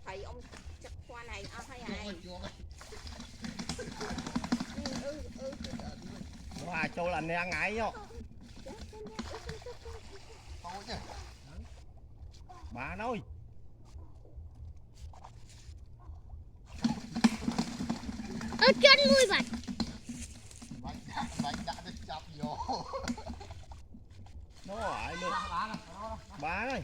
thầy ông chắc qua này hay ai à châu là nè ngại nhá bà nói chân nuôi vậy đã được chọc vô nó lại được bà ơi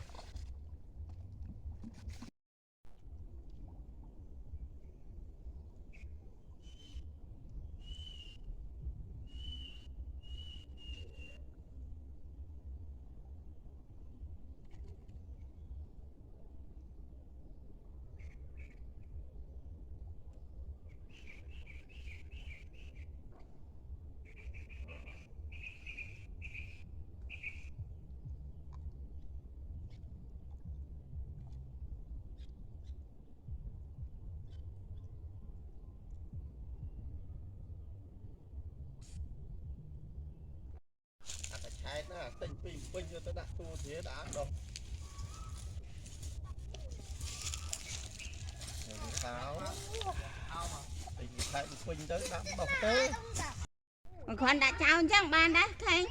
nó tình pin pin cho tôi đặt tua thế đã đâu sao tình thay pin tới đã bọc tới con đã trao chẳng ban đấy thầy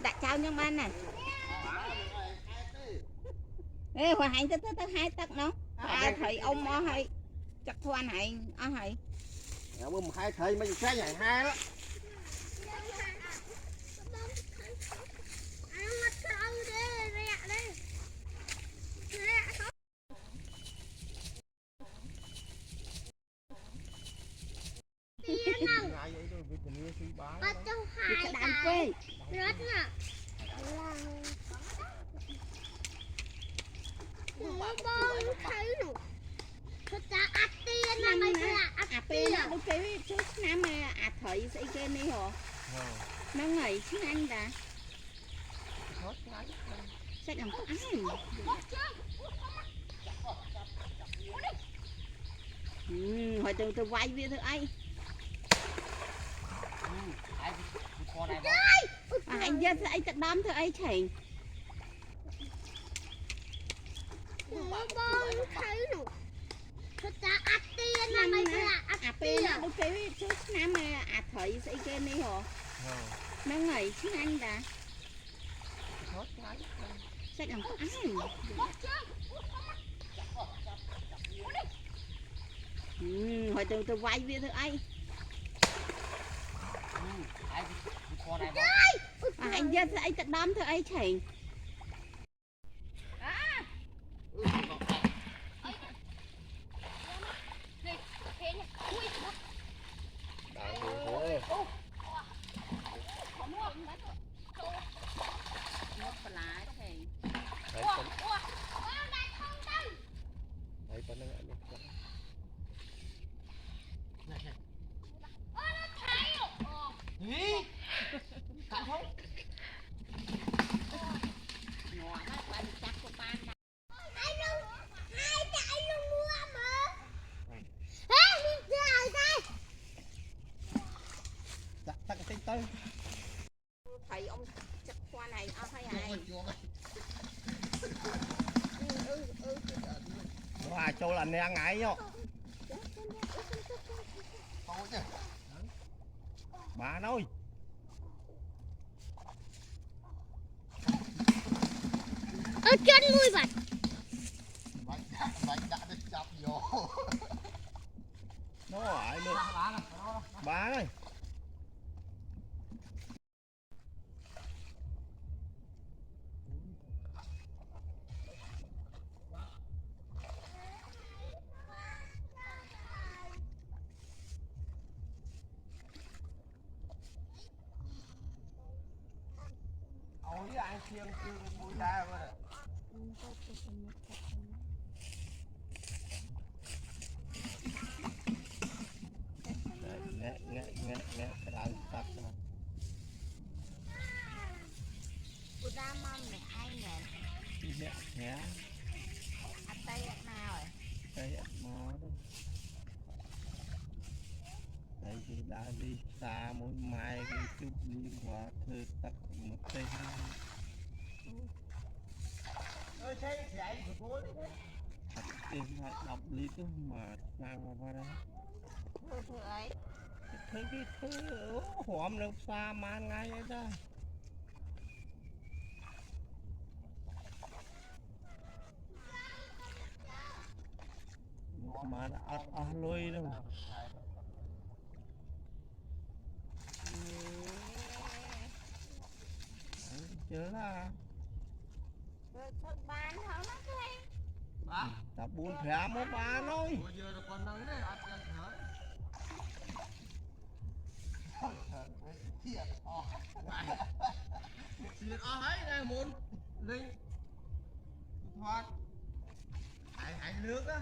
đã trao nhưng ban này ê hồi hành tới hai tắc nó thầy ông o hay chắc khoan hay o hay một hai thầy mình xe nhảy hai đó bắt trong hai cái rất là bông thấy nụ thật ra ắt tiên là mấy cái là ắt tiên nó cái trước năm mà thầy sẽ cái này hả nó ngày chứ anh đã sẽ làm có ai hồi từ vay về thôi ai anh dân anh tận đám thôi ai chảnh bông thấy nụ thật ra ắt tiên là mấy cái là ắt tiên nó cái trước năm mà thầy sẽ cái này hả nó ngày chứ anh đã sẽ làm có ai hồi từ vay về thôi ai anh dân anh tận đám thôi ai chảnh thầy ông chắc qua này hay ai à châu là nè ngại nhá bà nói chân nuôi vậy đã được chọc vô nó lại được bà ơi ôi ăn chiên bùi đá rồi nghe cái đàn tắt rồi bùi đá mâm này ai nè nghe ăn tay nào rồi đây nó đây thì đã đi xa mỗi mai cái chút đi qua thư tắt một cây ơi thế dạy của cô tiền lại đọc lý tức mà sang vào đây thưa ấy thấy cái thứ hòm được xa mà ngay ấy đó mà đã lôi đâu chớ là bán không nó thấy ta buôn thẻ một bà nói Bây giờ là còn nắng đấy, ăn ăn thở. Thiệt ấy này muốn linh thoát hãy nước á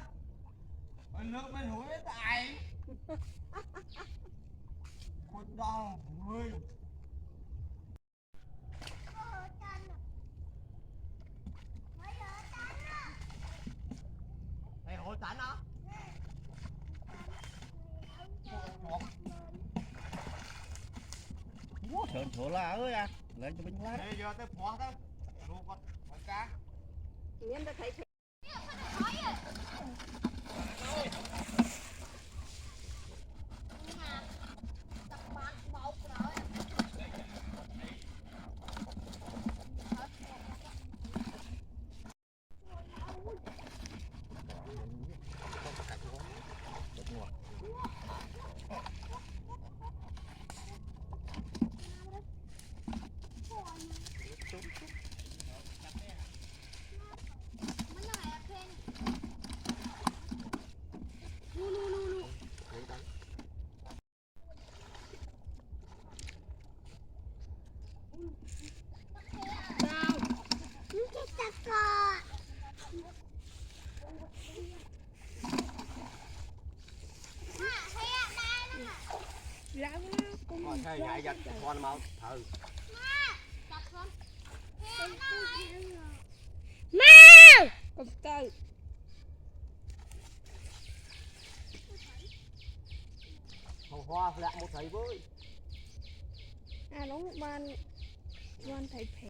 nước bên hối tại một đòn người thầy hội cảnh á sợn sổ la ơi à lên cho mình lát bây giờ tới phó đó luôn con cá Nguyên ta thấy còn thầy nhảy giật con máu thử con tơ hồng hoa lại một thầy với nó ban thầy phê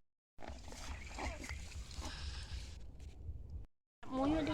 muốn đi